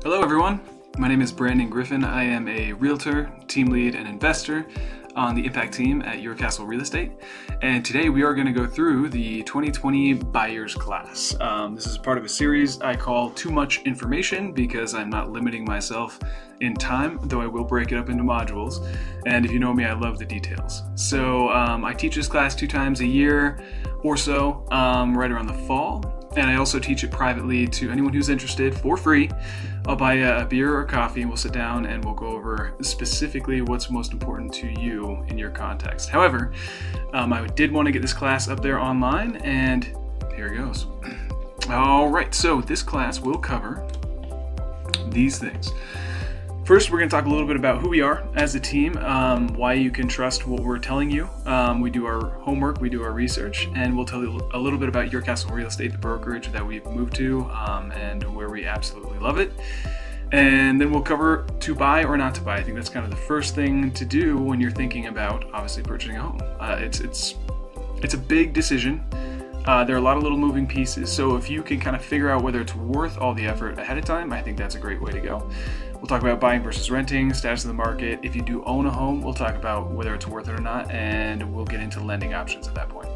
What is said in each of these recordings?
Hello everyone, my name is Griffin. I am a realtor, team lead, and investor on the impact team at Your Castle Real Estate. And today we are going to go through the 2020 buyers class. This is part of a series I call Too Much Information because I'm not limiting myself in time, though I will break it up into modules. And if you know me, I love the details. So I teach this class 2 times a year or so, right around the fall. And I also teach it privately to anyone who's interested for free. I'll buy a beer or coffee and we'll sit down and we'll go over specifically what's most important to you in your context. However, I did want to get this class up there online, and here it goes. All right, so this class will cover these things. First, we're going to talk a little bit about who we are as a team, why you can trust what we're telling you. We do our homework, we do our research, and we'll tell you a little bit about Your Castle Real Estate, the brokerage that we've moved to, and where we absolutely love it. And then we'll cover to buy or not to buy. I think that's kind of the first thing to do when you're thinking about obviously purchasing a home. It's a big decision. There are a lot of little moving pieces. So if you can kind of figure out whether it's worth all the effort ahead of time, I think that's a great way to go. We'll talk about buying versus renting, status of the market. If you do own a home, we'll talk about whether it's worth it or not, and we'll get into lending options at that point.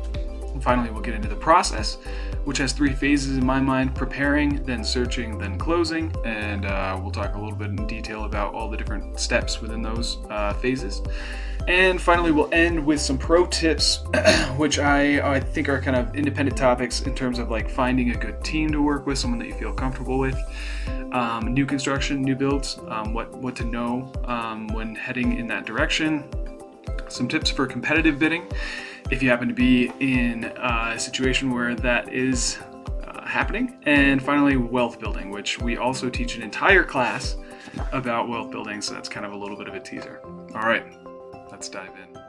And finally, we'll get into the process, which has 3 phases in my mind: preparing, then searching, then closing. And we'll talk a little bit in detail about all the different steps within those phases. And finally, we'll end with some pro tips, which I think are kind of independent topics in terms of like finding a good team to work with, someone that you feel comfortable with, new construction, new builds, what to know when heading in that direction, some tips for competitive bidding if you happen to be in a situation where that is happening, and finally, wealth building, which we also teach an entire class about wealth building, so that's kind of a little bit of a teaser. All right. Let's dive in.